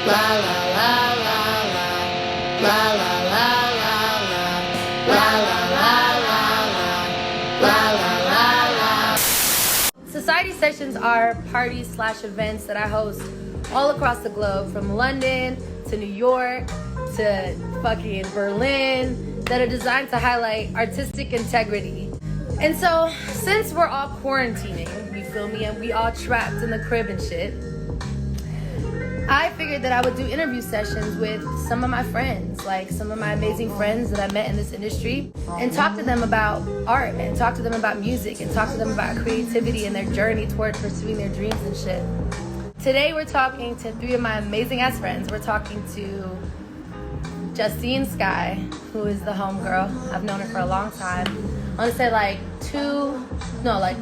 La la la la la. La la la la la. La la la la la. La la la la. Society sessions are parties/events that I host all across the globe, from London to New York to fucking Berlin, that are designed to highlight artistic integrity. And so, since we're all quarantining, you feel me, and we all trapped in the crib and shit, I figured that I would do interview sessions with some of my friends, like some of my amazing friends that I met in this industry, and talk to them about art, and talk to them about music, and talk to them about creativity and their journey toward pursuing their dreams and shit. Today we're talking to three of my amazing ass friends. We're talking to Justine Skye, who is the homegirl. I've known her for a long time. I want to say like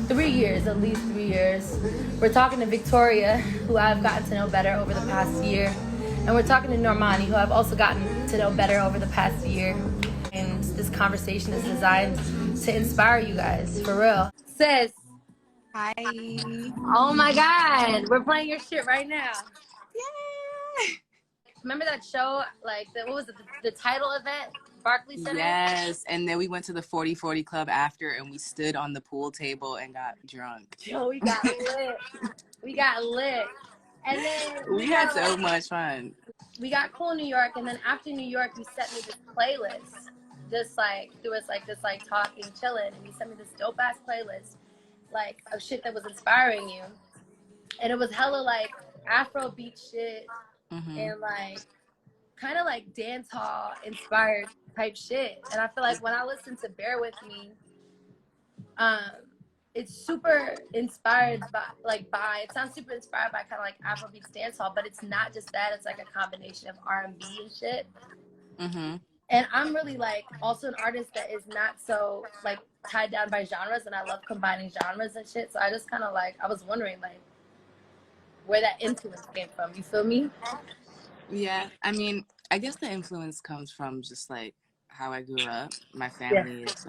3 years, at least 3 years. We're talking to Victoria, who I've gotten to know better over the past year. And we're talking to Normani, who I've also gotten to know better over the past year. And this conversation is designed to inspire you guys, for real. Sis. Hi. Oh my God, we're playing your shit right now. Yay! Remember that show, like, what was it, the title event? Barclays Center? Yes, and then we went to the 40/40 Club after, and we stood on the pool table and got drunk. Yo, we got lit. We got lit. And then we had so much fun. We got cool in New York, and then after New York, you sent me this playlist. Just like, there was like this like talking, chilling, and you sent me this dope ass playlist, like, of shit that was inspiring you. And it was hella like Afrobeat shit, and like kind of like dance hall inspired type shit. And I feel like when I listen to Bear With Me, it's super inspired by it sounds super inspired by kind of like Afrobeat dance hall, but it's not just that. It's like a combination of R&B and shit. And I'm really like also an artist that is not so like tied down by genres, and I love combining genres and shit. So I just kind of like, I was wondering like where that influence came from. You feel me? Yeah, I mean, I guess the influence comes from just like how I grew up. My family is,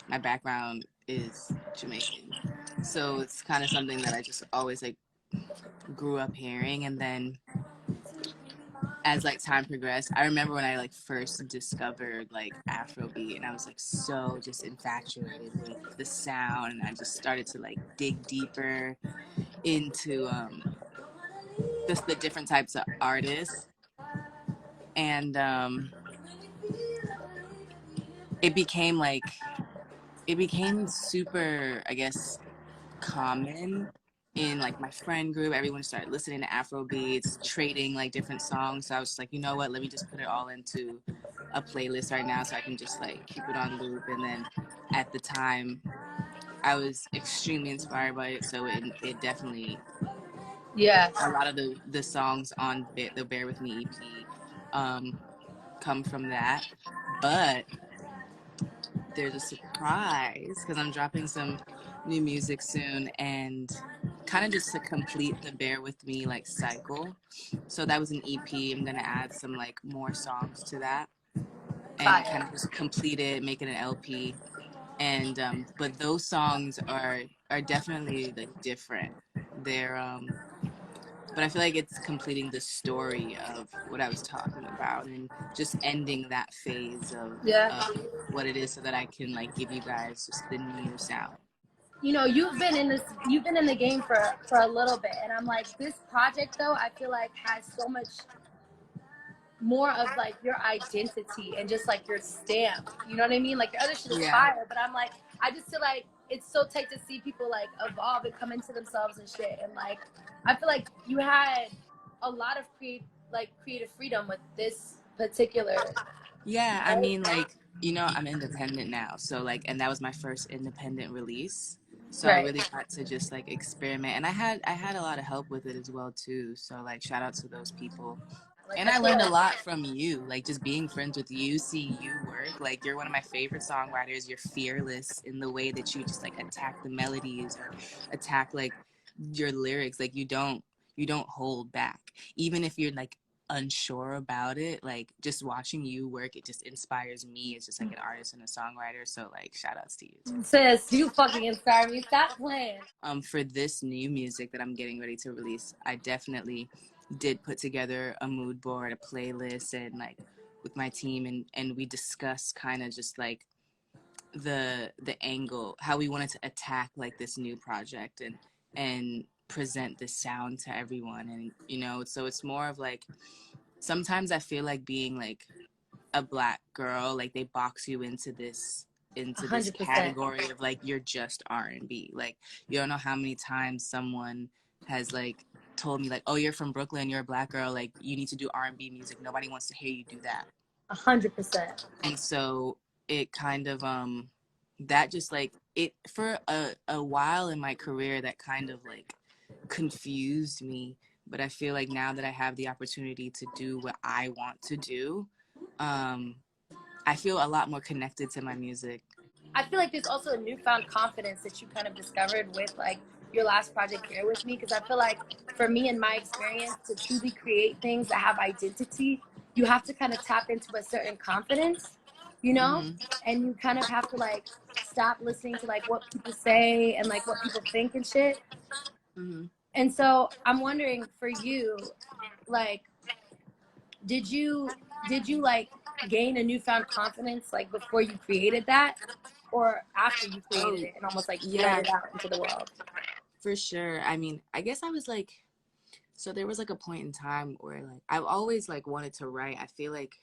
my background is Jamaican. So it's kind of something that I just always like grew up hearing. And then as like time progressed, I remember when I like first discovered like Afrobeat, and I was like so just infatuated with the sound, and I just started to like dig deeper into just the different types of artists. And it became super, I guess, common in like my friend group. Everyone started listening to Afro beats, trading like different songs. So I was just like, you know what, let me just put it all into a playlist right now so I can just like keep it on loop. And then at the time I was extremely inspired by it, so it definitely, a lot of the songs on the Bear With Me EP come from that. But there's a surprise because I'm dropping some new music soon, and kind of just to complete the Bear With Me like cycle. So that was an EP. I'm gonna add some like more songs to that and kind of just complete it, make it an LP. And but those songs are definitely like different. They're but I feel like it's completing the story of what I was talking about, and just ending that phase of what it is, so that I can like give you guys just the new sound. You know, you've been in the game for a little bit, and I'm like, this project though, I feel like has so much more of like your identity and just like your stamp. You know what I mean? Like your other shit is fire, but I'm like, I just feel like it's so tight to see people like evolve and come into themselves and shit. And like, I feel like you had a lot of creative freedom with this particular. Yeah, I mean, like, you know, I'm independent now, so like, and that was my first independent release. So I really got to just like experiment, and I had a lot of help with it as well too. So like, shout out to those people. And I learned a lot from you, like just being friends with you, seeing you work. Like, you're one of my favorite songwriters. You're fearless in the way that you just like attack the melodies or attack like your lyrics. Like you don't hold back, even if you're like unsure about it. Like just watching you work, it just inspires me as just like an artist and a songwriter. So like, shout outs to you too. Sis, you fucking inspire me. Stop playing. For this new music that I'm getting ready to release, I definitely did put together a mood board, a playlist, and like with my team, and we discussed kind of just like the angle, how we wanted to attack like this new project and present this sound to everyone. And you know, so it's more of like, sometimes I feel like being like a Black girl, like they box you into this 100%. category of like, you're just R&B. Like, you don't know how many times someone has like told me like, oh, you're from Brooklyn, you're a Black girl, like you need to do R&B music, nobody wants to hear you do that. 100%. And so it kind of that just like, it for a while in my career, that kind of like confused me. But I feel like now that I have the opportunity to do what I want to do, I feel a lot more connected to my music. I feel like there's also a newfound confidence that you kind of discovered with like your last project, Bear With Me, because I feel like for me, in my experience, to truly create things that have identity, you have to kind of tap into a certain confidence, you know, and you kind of have to like stop listening to like what people say and like what people think and shit. And so I'm wondering for you, like, did you like gain a newfound confidence like before you created that, or after you created it and almost like let it out into the world? For sure. I mean, I guess I was like, so there was like a point in time where like I've always like wanted to write. I feel like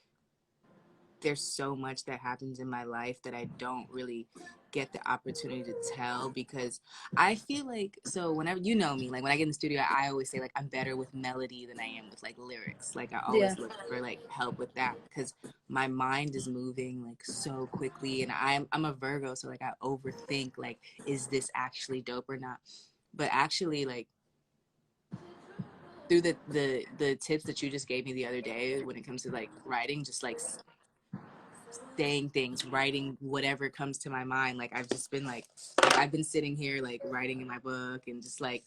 there's so much that happens in my life that I don't really get the opportunity to tell, because I feel like, so whenever, you know me, like when I get in the studio, I always say like I'm better with melody than I am with like lyrics. Like I always look for like help with that, because my mind is moving like so quickly, and I'm a Virgo, so like I overthink like, is this actually dope or not? But actually, like through the tips that you just gave me the other day when it comes to like writing, just like saying things, writing whatever comes to my mind, like I've just been like I've been sitting here like writing in my book, and just like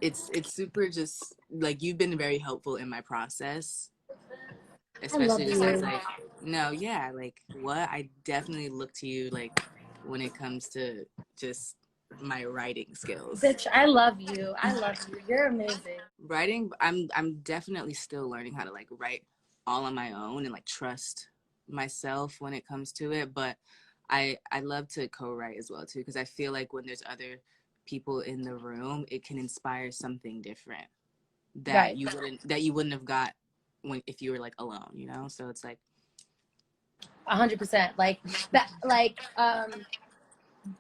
it's super, just like you've been very helpful in my process, especially just as like, no, yeah, like what, I definitely look to you like when it comes to just my writing skills. Bitch, I love you. I love you. You're amazing. Writing, I'm definitely still learning how to like write all on my own and like trust myself when it comes to it. But I love to co-write as well too, because I feel like when there's other people in the room, it can inspire something different that you wouldn't have got when if you were like alone, you know? So it's like 100%. Like that,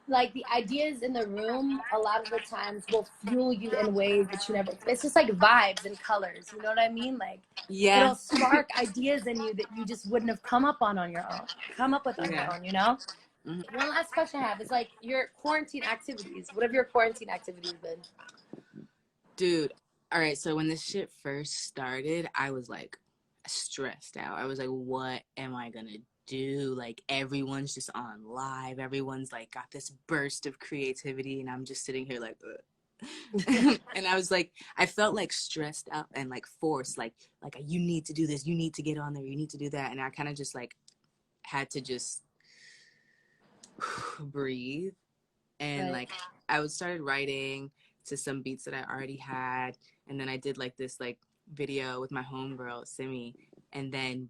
like the ideas in the room a lot of the times will fuel you in ways that you never, it's just like vibes and colors, you know what I mean? Like it'll spark ideas in you that you just wouldn't have come up with on your own, you know? One last question I have is like your quarantine activities. What have your quarantine activities been? Dude, all right, so when this shit first started, I was like stressed out. I was like, what am I gonna do? Like everyone's just on live, everyone's like got this burst of creativity, and I'm just sitting here like and I was like, I felt like stressed out and like forced, like you need to do this, you need to get on there, you need to do that. And I kind of just like had to just breathe, and like I started writing to some beats that I already had, and then I did like this like video with my homegirl Simi, and then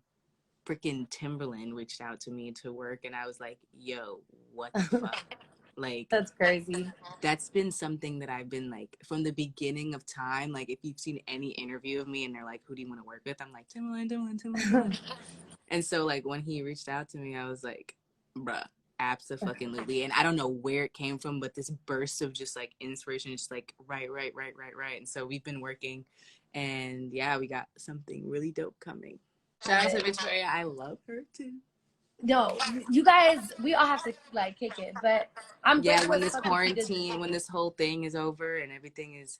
freaking Timberland reached out to me to work, and I was like, yo, what the fuck? Like, that's crazy. That's been something that I've been like from the beginning of time. Like if you've seen any interview of me and they're like, who do you want to work with? I'm like, Timberland. And so like when he reached out to me, I was like, bruh, abso-fucking-lutely. And I don't know where it came from, but this burst of just like inspiration, just like right. And so we've been working, and yeah, we got something really dope coming. Shout out to Victoria. I love her too. No, you guys, we all have to like kick it, but I'm when this quarantine, when this whole thing is over and everything is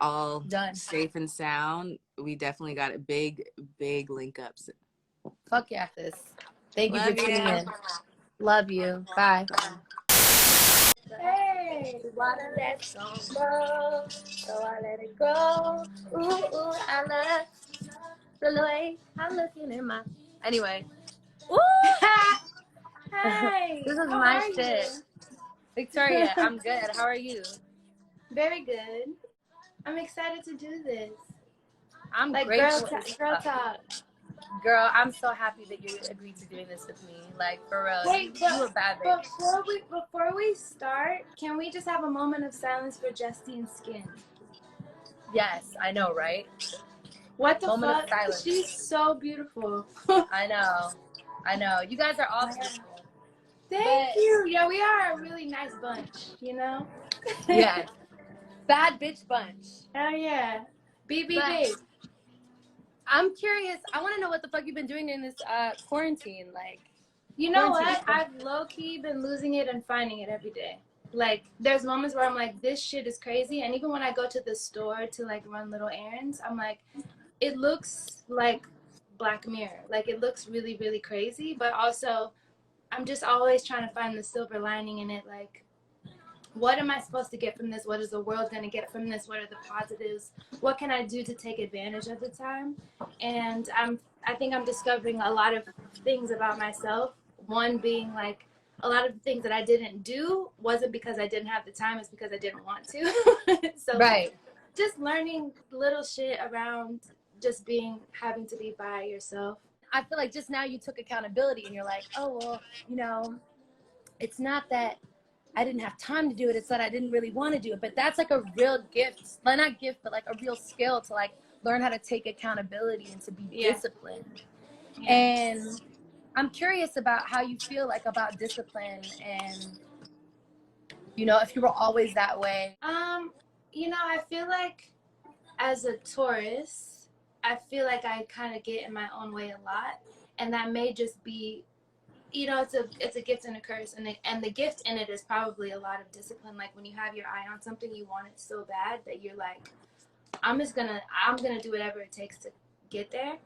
all done, safe and sound, we definitely got a big link ups. Fuck yeah, sis. Thank you for tuning in. Love you. Bye. Hey, wanna let song go, so I let it go. Ooh, I love the way I'm looking in my. Anyway. Ooh. Hey, this is my shit. Victoria, I'm good. How are you? Very good. I'm excited to do this. I'm Like grateful. girl talk. Girl, I'm so happy that you agreed to doing this with me. Like, for real, Wait, you a bad bitch. before we start, can we just have a moment of silence for Justine Skye? Yes, I know, right? What the Moment of fuck? silence. She's so beautiful. I know. You guys are all beautiful. Thank you. Yeah, we are a really nice bunch, you know? Yeah. Bad bitch bunch. Oh yeah. BB But babe. I'm curious. I want to know what the fuck you've been doing in this quarantine. Like, You know quarantine. what? I've low-key been losing it and finding it every day. Like, there's moments where I'm like, this shit is crazy. And even when I go to the store to, like, run little errands, I'm like, it looks like Black Mirror. Like, it looks really, really crazy. But also, I'm just always trying to find the silver lining in it. Like, what am I supposed to get from this? What is the world going to get from this? What are the positives? What can I do to take advantage of the time? And I think I'm discovering a lot of things about myself. One being like a lot of the things that I didn't do wasn't because I didn't have the time, it's because I didn't want to. So Right. just learning little shit around just having to be by yourself. I feel like just now you took accountability and you're like, oh, well, you know, it's not that I didn't have time to do it. It's that I didn't really want to do it. But that's like a real gift. Well, not gift, but like a real skill to like learn how to take accountability and to be disciplined. Yeah. And I'm curious about how you feel like about discipline and, you know, if you were always that way. You know, I feel like as a Taurus, I feel like I kind of get in my own way a lot, and that may just be, you know, it's a gift and a curse, and the gift in it is probably a lot of discipline. Like when you have your eye on something, you want it so bad that you're like, I'm gonna do whatever it takes to get there.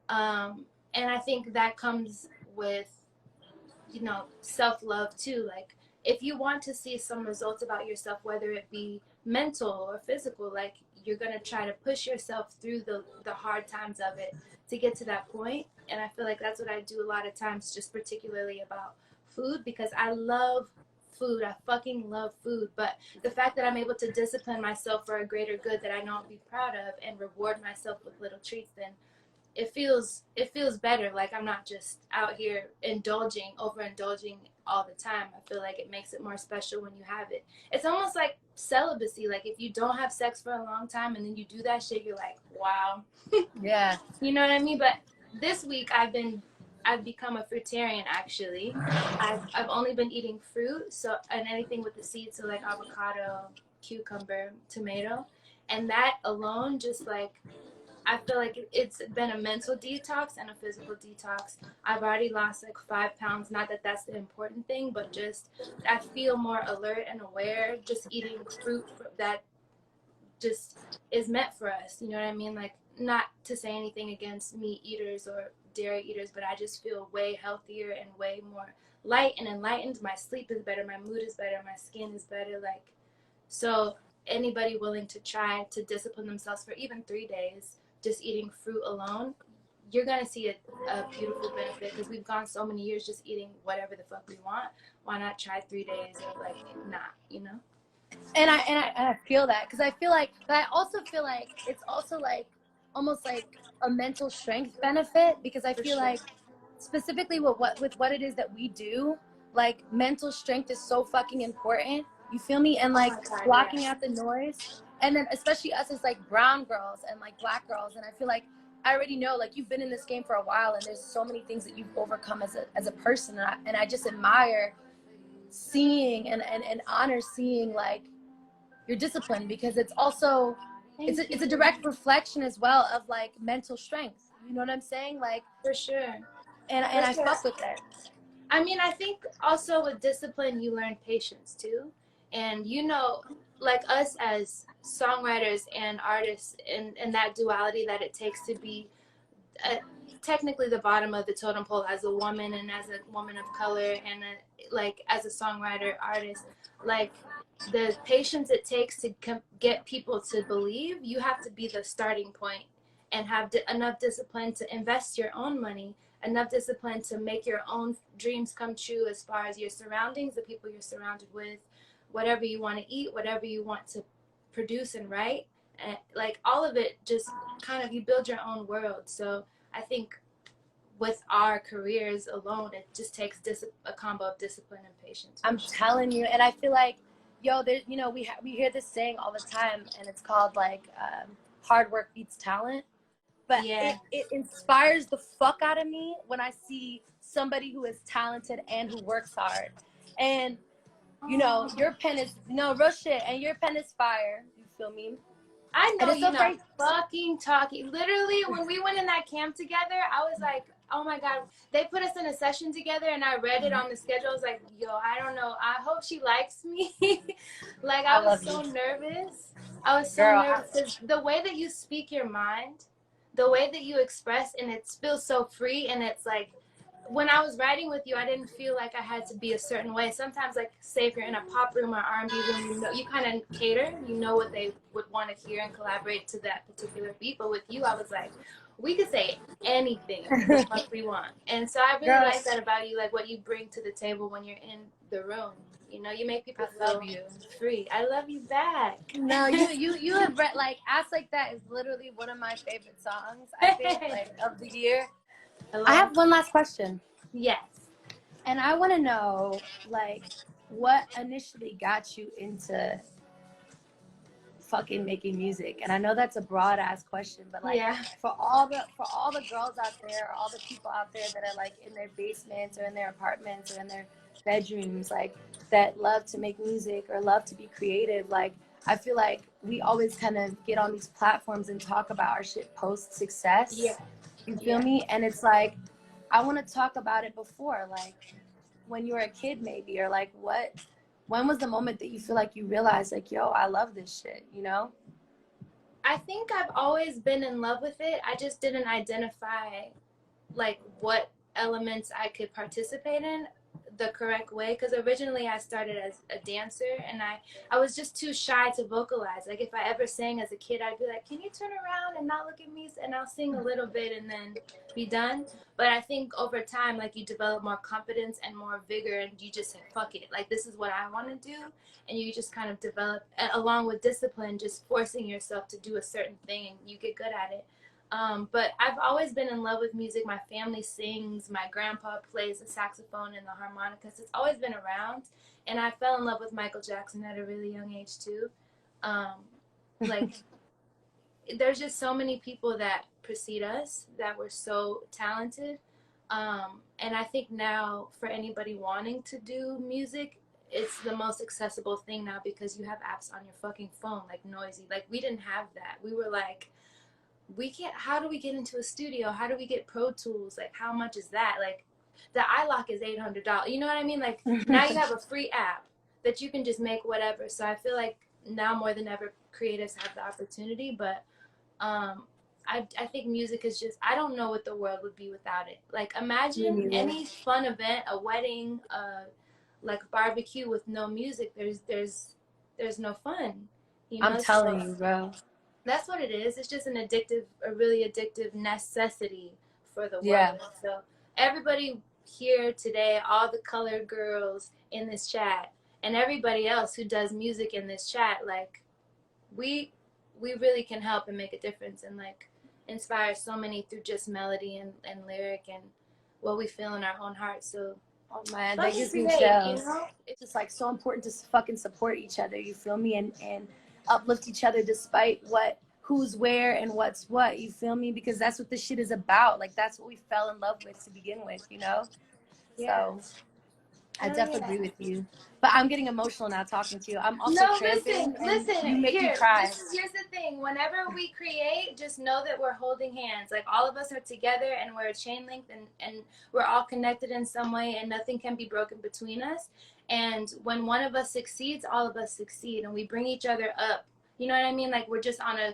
And I think that comes with, you know, self-love too. Like if you want to see some results about yourself, whether it be mental or physical, like you're gonna try to push yourself through the hard times of it to get to that point. And I feel like that's what I do a lot of times, just particularly about food, because I love food. I fucking love food. But the fact that I'm able to discipline myself for a greater good that I know I'll be proud of and reward myself with little treats, then it feels better. Like I'm not just out here overindulging all the time. I feel like it makes it more special when you have it. It's almost like celibacy. Like if you don't have sex for a long time and then you do that shit, you're like, wow. Yeah. You know what I mean? But this week I've become a fruitarian actually. I've only been eating fruit, so and anything with the seeds, so like avocado, cucumber, tomato. And that alone just like I feel like it's been a mental detox and a physical detox. I've already lost like 5 pounds. Not that that's the important thing, but just I feel more alert and aware just eating fruit that just is meant for us. You know what I mean? Like, not to say anything against meat eaters or dairy eaters, but I just feel way healthier and way more light and enlightened. My sleep is better. My mood is better. My skin is better. Like, so anybody willing to try to discipline themselves for even 3 days, just eating fruit alone, you're going to see a beautiful benefit, because we've gone so many years just eating whatever the fuck we want. Why not try 3 days of like not, you know? And I feel that, because I feel like, but I also feel like it's also like almost like a mental strength benefit, because I feel like specifically with what it is that we do, like mental strength is so fucking important. You feel me? And like blocking out the noise, and then especially us as like brown girls and like black girls, and I feel like I already know, like you've been in this game for a while, and there's so many things that you've overcome as a person, and I just admire seeing and honor seeing like your discipline, because it's also it's a direct reflection as well of like mental strength. You know what I'm saying? Like For sure. And I fuck with that. I mean, I think also with discipline, you learn patience too. And you know, like us as songwriters and artists, and that duality that it takes to be technically the bottom of the totem pole as a woman and as a woman of color and like as a songwriter artist, like the patience it takes to get people to believe, you have to be the starting point and have enough discipline to invest your own money, enough discipline to make your own dreams come true as far as your surroundings, the people you're surrounded with, whatever you want to eat, whatever you want to produce and write. and like all of it just kind of, you build your own world. So I think with our careers alone, it just takes a combo of discipline and patience. I'm telling you, and I feel like, yo, there, you know, we hear this saying all the time, and it's called like hard work beats talent. But yeah, it inspires the fuck out of me when I see somebody who is talented and who works hard. And you know, your pen is real shit, and your pen is fire. You feel me? I know you're not fucking talking. Literally, when we went in that camp together, I was like, oh my God. They put us in a session together, and I read it on the schedule. I was like, yo, I don't know. I hope she likes me. Like, I was so nervous. I was so nervous because the way that you speak your mind, the way that you express, and it feels so free, and it's like, when I was writing with you, I didn't feel like I had to be a certain way. Sometimes, like, say if you're in a pop room or R&B room, you know, you kind of cater. You know what they would want to hear and collaborate to that particular beat. But with you, I was like, we could say anything the fuck we want. And so I really like that about you, like what you bring to the table when you're in the room. You know, you make people feel free. I love you back. No, you have read, like, Ass Like That is literally one of my favorite songs, I think, like, of the year. I have one last question. Yes. And I want to know, like, what initially got you into fucking making music? And I know that's a broad ass question, but like, for all the girls out there, or all the people out there that are like in their basements or in their apartments or in their bedrooms, like, that love to make music or love to be creative, like, I feel like we always kind of get on these platforms and talk about our shit post success. Yeah. You feel me? And it's like, I want to talk about it before, like, when you were a kid maybe, or like, when was the moment that you feel like you realized, like, yo, I love this shit, you know? I think I've always been in love with it. I just didn't identify, like, what elements I could participate in the correct way, because originally I started as a dancer, and I was just too shy to vocalize. Like, if I ever sang as a kid, I'd be like, can you turn around and not look at me, and I'll sing a little bit and then be done. But I think over time, like, you develop more confidence and more vigor, and you just say, fuck it, like, this is what I want to do. And you just kind of develop, along with discipline, just forcing yourself to do a certain thing, and you get good at it. But I've always been in love with music. My family sings. My grandpa plays the saxophone and the harmonicas. It's always been around. And I fell in love with Michael Jackson at a really young age, too. Like, there's just so many people that precede us that were so talented. And I think now, for anybody wanting to do music, it's the most accessible thing now, because you have apps on your fucking phone, like Noisy. Like, we didn't have that. We were like, how do we get into a studio? How do we get Pro Tools? Like, how much is that? Like, the iLock is $800. You know what I mean? Like, now you have a free app that you can just make whatever. So I feel like now more than ever, creatives have the opportunity. But I think music is just, I don't know what the world would be without it. Like, imagine any fun event, a wedding, like barbecue with no music. There's no fun. You know? I'm telling you, bro. That's what it is. It's just a really addictive necessity for the world. Yeah. So everybody here today, all the colored girls in this chat, and everybody else who does music in this chat, like, we really can help and make a difference, and like inspire so many through just melody and lyric and what we feel in our own hearts. So, oh man, that gives me chills. You know? It's just like so important to fucking support each other, you feel me, and uplift each other despite who's where and what's what, you feel me, because that's what this shit is about. Like, that's what we fell in love with to begin with, you know? So I definitely agree with you, but I'm getting emotional now talking to you. I'm also listen, you make me cry. Here's the thing, whenever we create, just know that we're holding hands. Like, all of us are together, and we're a chain link, and we're all connected in some way, and nothing can be broken between us. And when one of us succeeds, all of us succeed, and we bring each other up. You know what I mean? Like, we're just on a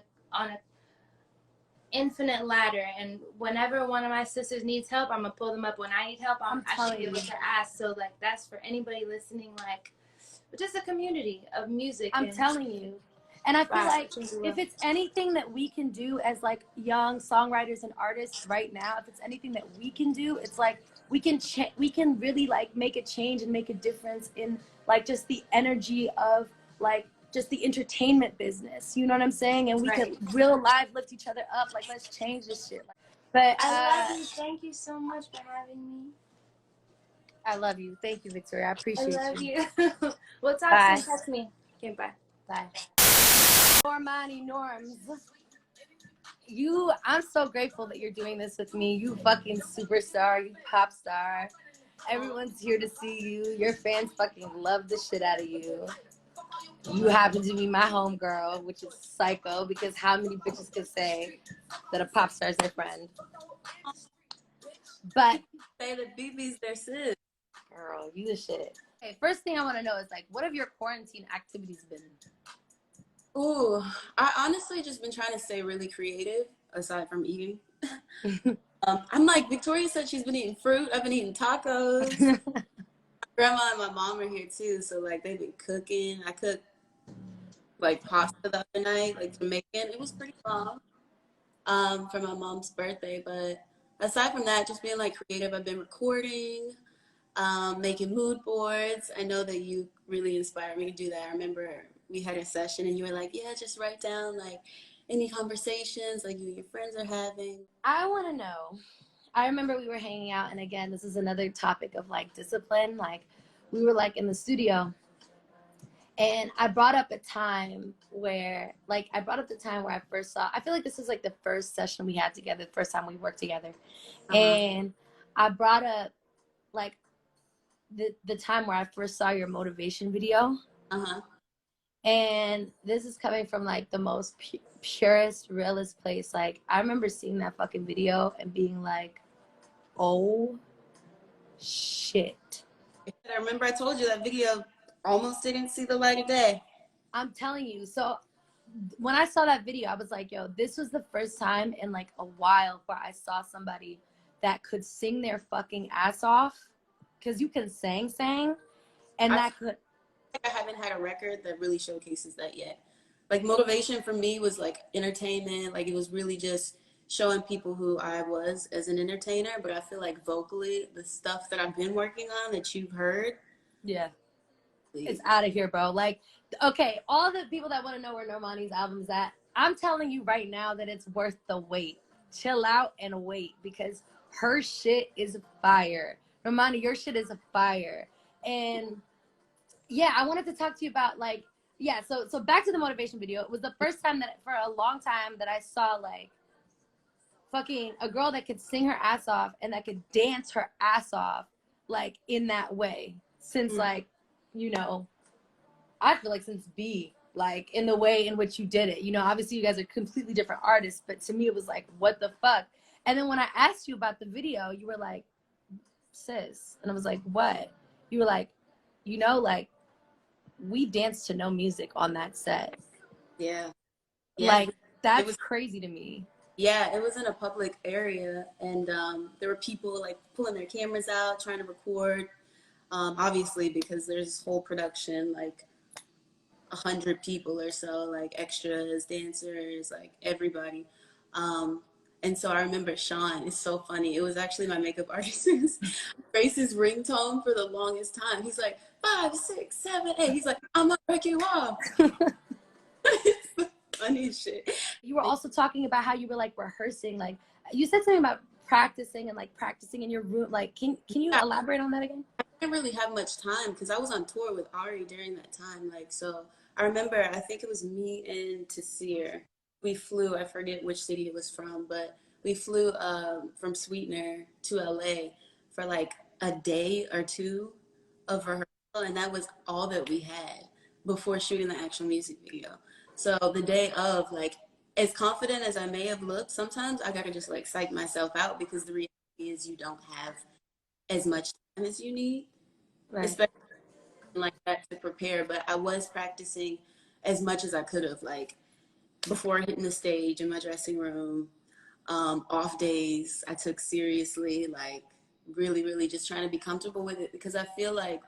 infinite ladder, and whenever one of my sisters needs help, I'm gonna pull them up. When I need help, I should be able to ask. So, like, that's for anybody listening. Like, just a community of music. I'm telling you. And I feel like if it's anything that we can do as like young songwriters and artists right now, if it's anything that we can do, it's like we can really like make a change and make a difference in like just the energy of like just the entertainment business. You know what I'm saying? And we could real life lift each other up. Like, let's change this shit. But I love you. Thank you so much for having me. I love you. Thank you, Victoria. I appreciate you. I love you. We'll talk Bye. soon. Text me. Okay, bye. Bye. Normani Norms. I'm so grateful that you're doing this with me. You fucking superstar, you pop star. Everyone's here to see you. Your fans fucking love the shit out of you. You happen to be my homegirl, which is psycho, because how many bitches can say that a pop star is their friend? But say that Bibi's their sis. girl, you the shit. Okay, first thing I want to know is like, what have your quarantine activities been? Ooh, I honestly just been trying to stay really creative aside from eating. I'm like, Victoria said she's been eating fruit. I've been eating tacos. My grandma and my mom are here too, so like they've been cooking. I cooked like pasta the other night, like Jamaican. It was pretty bomb for my mom's birthday. But aside from that, just being like creative. I've been recording, making mood boards. I know that you really inspired me to do that. I remember we had a session and you were like, yeah, just write down like any conversations like you and your friends are having. I want to know. I remember we were hanging out, and again, this is another topic of like discipline. Like, we were like in the studio, and I brought up a time where, I first saw. I feel like this is like the first session we had together, the first time we worked together, and I brought up like the time where I first saw your motivation video. And this is coming from like the most purest, realest place. Like, I remember seeing that fucking video and being like, oh shit. I remember I told you that video almost didn't see the light of day. I'm telling you. So when I saw that video, I was like, yo, this was the first time in like a while where I saw somebody that could sing their fucking ass off. Cause you can sang, and I haven't had a record that really showcases that yet. Like, motivation for me was like entertainment. Like, it was really just showing people who I was as an entertainer. But I feel like vocally, the stuff that I've been working on that you've heard. Yeah. It's out of here, bro. Like, okay, all the people that want to know where Normani's album's at, I'm telling you right now that it's worth the wait. Chill out and wait, because her shit is fire. Normani, your shit is a fire. And yeah, I wanted to talk to you about like, yeah, so back to the motivation video. It was the first time that for a long time that I saw like fucking a girl that could sing her ass off and that could dance her ass off like in that way. Since like, you know, I feel like since B, like in the way in which you did it. You know, obviously you guys are completely different artists, but to me it was like, what the fuck? And then when I asked you about the video, you were like, sis. And I was like, what? You were like, you know, like, we danced to no music on that set. Yeah. Like, that's crazy to me. Yeah, it was in a public area, and there were people like pulling their cameras out, trying to record. Obviously, because there's this whole production, like 100 people or so, like extras, dancers, like everybody. And so I remember Sean, it's so funny. It was actually my makeup artist's Grace's ringtone for the longest time. He's like, 5, 6, 7, 8. He's like, I'm gonna break you off. It's the funniest shit. You were also talking about how you were like rehearsing. Like, you said something about practicing and like practicing in your room. Like, can you elaborate on that again? I didn't really have much time because I was on tour with Ari during that time. Like, so I remember, I think it was me and Tasir. We flew, I forget which city it was from, but we flew from Sweetener to LA for like a day or two of rehearsal, and that was all that we had before shooting the actual music video. So the day of, like, as confident as I may have looked, sometimes I gotta just like psych myself out because the reality is you don't have as much time as you need, especially like that to prepare. But I was practicing as much as I could have, like before hitting the stage, in my dressing room, off days I took seriously, like really, really just trying to be comfortable with it, because I feel like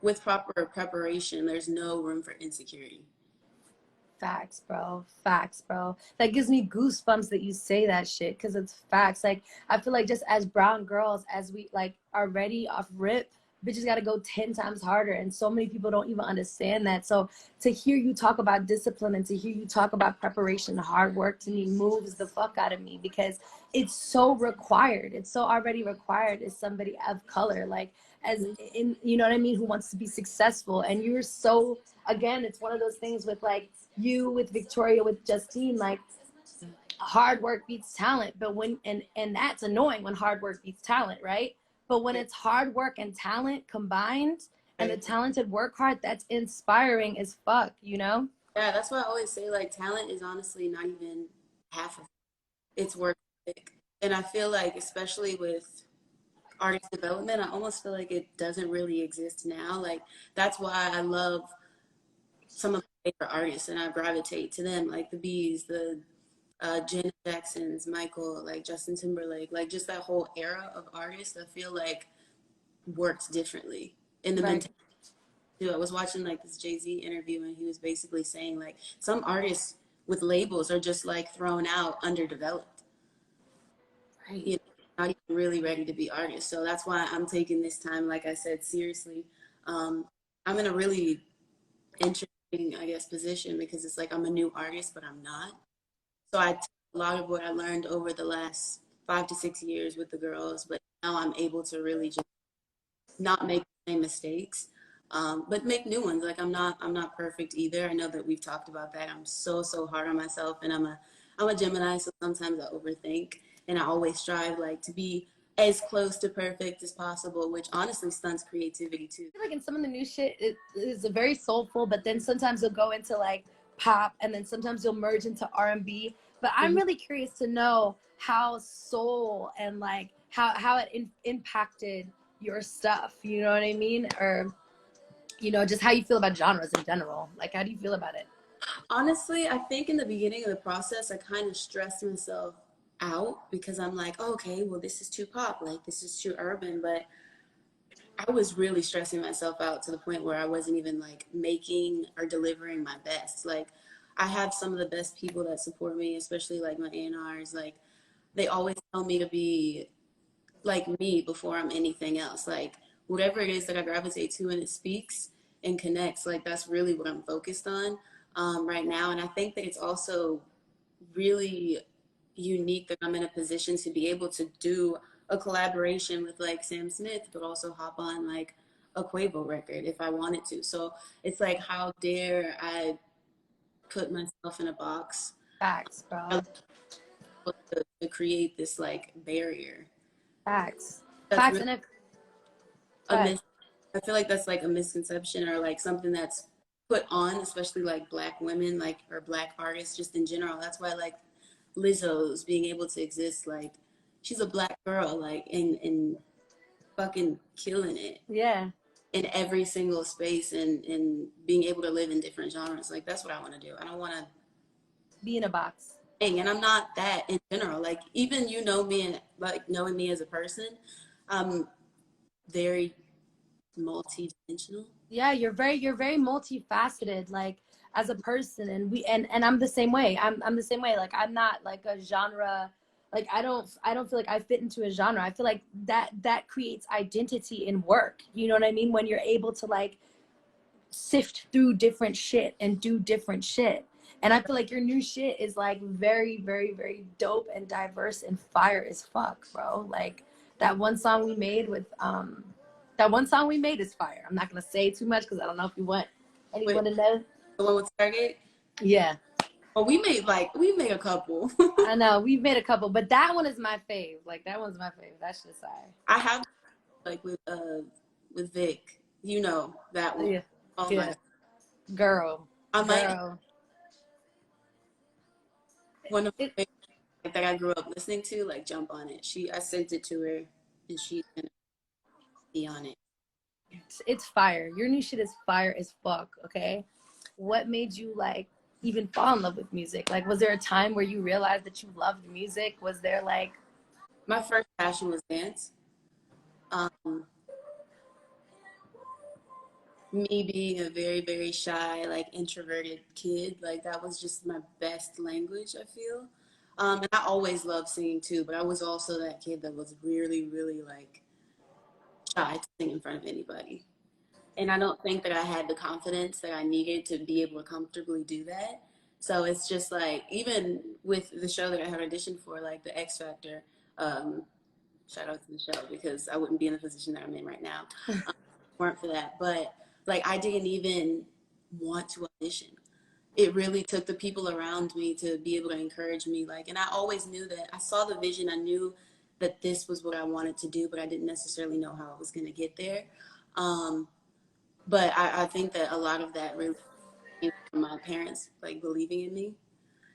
with proper preparation, there's no room for insecurity. Facts, bro. Facts, bro. That gives me goosebumps that you say that shit, because it's facts. Like, I feel like just as brown girls, as we like are ready off rip, bitches got to go 10 times harder. And so many people don't even understand that. So to hear you talk about discipline and to hear you talk about preparation, hard work, to me moves the fuck out of me, because it's so required. It's so already required as somebody of color, like as in, you know what I mean, who wants to be successful. And you're so, again, it's one of those things with like you, with Victoria, with Justine, like hard work beats talent. But when, and that's annoying when hard work beats talent, right? But when it's hard work and talent combined, and the talented work hard, that's inspiring as fuck, you know? Yeah, that's why I always say, like, talent is honestly not even half of it. It's work ethic. And I feel like, especially with artist development, I almost feel like it doesn't really exist now. Like, that's why I love some of my favorite artists and I gravitate to them, like the Bees, the Janet Jacksons, Michael, like Justin Timberlake, like just that whole era of artists. I feel like works differently in the Right. mentality too. I was watching like this Jay-Z interview and he was basically saying like some artists with labels are just like thrown out, underdeveloped. Right. You know, not even really ready to be artists. So that's why I'm taking this time, like I said, seriously. I'm in a really interesting, I guess, position because it's like I'm a new artist, but I'm not. So I took a lot of what I learned over the last 5 to 6 years with the girls, but now I'm able to really just not make the same mistakes, but make new ones. Like I'm not perfect either. I know that we've talked about that. I'm so hard on myself, and I'm a Gemini, so sometimes I overthink, and I always strive like to be as close to perfect as possible, which honestly stunts creativity too. I feel like in some of the new shit, it is very soulful, but then sometimes you'll go into like pop, and then sometimes you'll merge into R&B. But I'm really curious to know how soul and like how it impacted your stuff. You know what I mean? Or, you know, just how you feel about genres in general. Like, how do you feel about it? Honestly, I think in the beginning of the process, I kind of stressed myself out because I'm like, oh, okay, well, this is too pop, like this is too urban, but I was really stressing myself out to the point where I wasn't even like making or delivering my best. Like I have some of the best people that support me, especially like my A&Rs. Like they always tell me to be like me before I'm anything else. Like whatever it is that I gravitate to and it speaks and connects, like that's really what I'm focused on right now. And I think that it's also really unique that I'm in a position to be able to do a collaboration with like Sam Smith, but also hop on like a Quavo record if I wanted to. So it's like, how dare I put myself in a box Facts, bro. to create this like barrier? Facts. That's Facts. really And if, a but mis- I feel like that's like a misconception or like something that's put on, especially like Black women, like or Black artists just in general. That's why like Lizzo's being able to exist, like she's a Black girl, like and fucking killing it yeah, in every single space and being able to live in different genres. Like that's what I want to do. I don't want to be in a box. and I'm not that in general. Like even you know me and like knowing me as a person, I'm very multi-dimensional. Yeah, you're very multifaceted, like as a person. And and I'm the same way. I'm the same way. Like I'm not like a genre, like I don't feel like I fit into a genre. I feel like that creates identity in work. You know what I mean? When you're able to like sift through different shit and do different shit. And I feel like your new shit is like very dope and diverse and fire as fuck, bro. Like that one song we made with that one song we made is fire. I'm not gonna say too much because I don't know if you want Wait, anyone to know. the one with Stargate? Yeah, Oh, we made a couple. I know we've made a couple, but that one is my fave. Like that one's my fave. That's just fire. I have like with Vic, you know that one. Yeah, Oh my yeah, God. girl, I might girl. one of It, my favorites like, that I grew up listening to, like jump on it. I sent it to her and she's gonna be on it. it's fire. Your new shit is fire as fuck. Okay, what made you like even fall in love with music? Like, was there a time where you realized that you loved music? Was there like, My first passion was dance. Um, Me being a very shy, like introverted kid, like that was just my best language, I feel. And I always loved singing too, but I was also that kid that was really like shy to sing in front of anybody. And I don't think that I had the confidence that I needed to be able to comfortably do that. So it's just like, even with the show that I had auditioned for, like the X Factor, shout out to the show because I wouldn't be in the position that I'm in right now if it weren't for that. But like, I didn't even want to audition. It really took the people around me to be able to encourage me. Like, and I always knew that I saw the vision. I knew that this was what I wanted to do, but I didn't necessarily know how I was going to get there. But I think that a lot of that really came from my parents, like believing in me,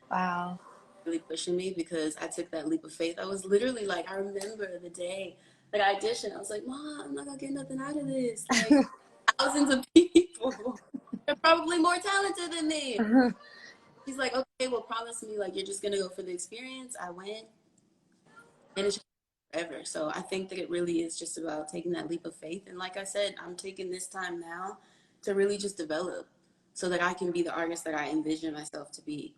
Wow. really pushing me because I took that leap of faith. I was literally like, I remember the day that I auditioned. I was like, Mom, I'm not gonna get nothing out of this. Like thousands of people, they're probably more talented than me. She's like, okay, well, promise me like you're just gonna go for the experience. I went, and it's just forever. So I think that it really is just about taking that leap of faith. And like I said, I'm taking this time now to really just develop so that I can be the artist that I envision myself to be.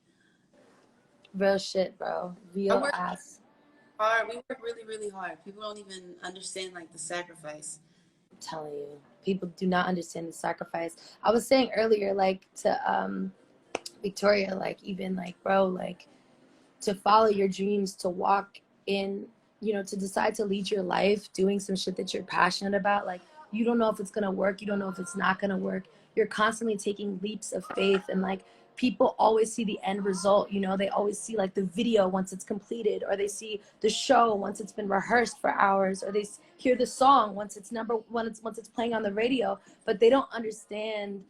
Real shit, bro. I Real work ass. hard. We work really, really hard. People don't even understand like the sacrifice. I'm telling you, people do not understand the sacrifice. I was saying earlier, like to Victoria, like even like, bro, like to follow your dreams, to walk in, you know, to decide to lead your life doing some shit that you're passionate about. Like, you don't know if it's gonna work, you don't know if it's not gonna work. You're constantly taking leaps of faith, and like people always see the end result, you know, they always see like the video once it's completed, or they see the show once it's been rehearsed for hours, or they hear the song once it's once it's playing on the radio, but they don't understand.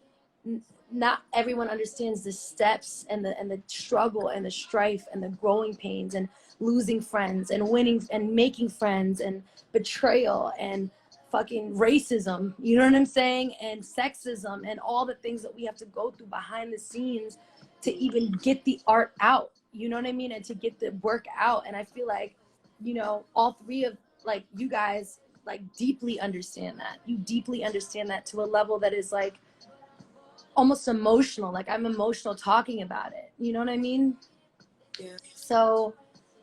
Not everyone understands the steps and the struggle and the strife and the growing pains and losing friends and winning and making friends and betrayal and fucking racism, you know what I'm saying, and sexism and all the things that we have to go through behind the scenes to even get the art out, you know what I mean, and to get the work out. And I feel like, you know, all three of like you guys like deeply understand that. You deeply understand that to a level that is like almost emotional. Like I'm emotional talking about it, you know what I mean? Yeah. So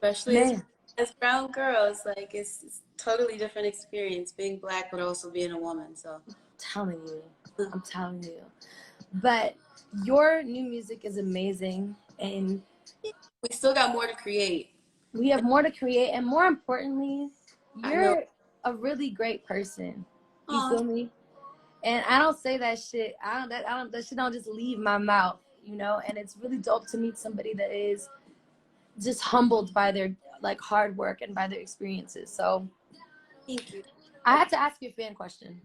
Especially man, as brown girls, like it's totally different experience being Black but also being a woman. So I'm telling you, but your new music is amazing, and we still got more to create. we have more to create, and more importantly, I know. you're a really great person, you Aw, feel me? And I don't say that shit, that shit don't just leave my mouth, you know. And it's really dope to meet somebody that is just humbled by their like hard work and by their experiences. So thank you. I had to ask you a fan question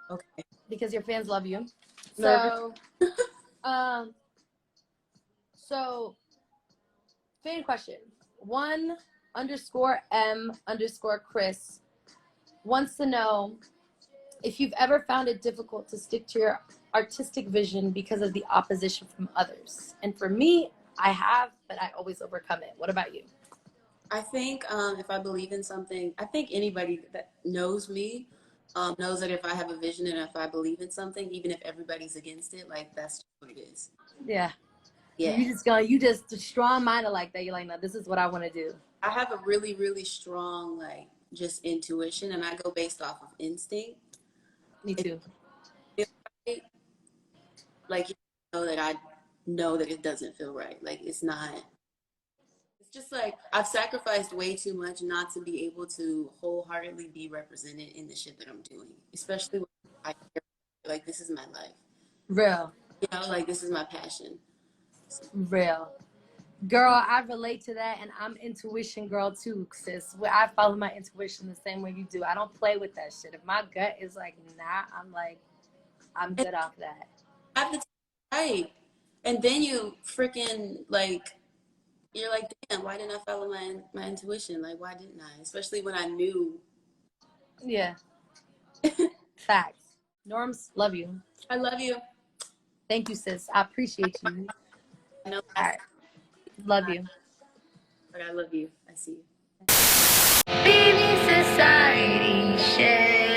Okay. because your fans love you. Nervous. So so fan question, 1_M_Chris wants to know if you've ever found it difficult to stick to your artistic vision because of the opposition from others. And for me, I have, but I always overcome it. What about you? I think if I believe in something, I think anybody that knows me knows that if I have a vision and if I believe in something, even if everybody's against it, like that's just what it is. Yeah. Yeah. You just strong-minded like that. You're like, no, this is what I want to do. I have a really, really strong, like, just intuition, and I go based off of instinct. Me too. Like, you know that I know that it doesn't feel right. Like, it's not. It's just like I've sacrificed way too much not to be able to wholeheartedly be represented in the shit that I'm doing, especially when I like this is my life. Real. You know, like this is my passion. Real. Girl, I relate to that, and I'm intuition girl too, sis. I follow my intuition the same way you do. I don't play with that shit. If my gut is like, nah, I'm like, I'm good off that. I have to right, and then you freaking like, you're like, damn, why didn't I follow my intuition? Like, why didn't I? Especially when I knew. Yeah. Facts. Norms, love you. I love you. Thank you, sis. I appreciate you. I know. All right. Love you. But I love you. I see you. Baby society shade.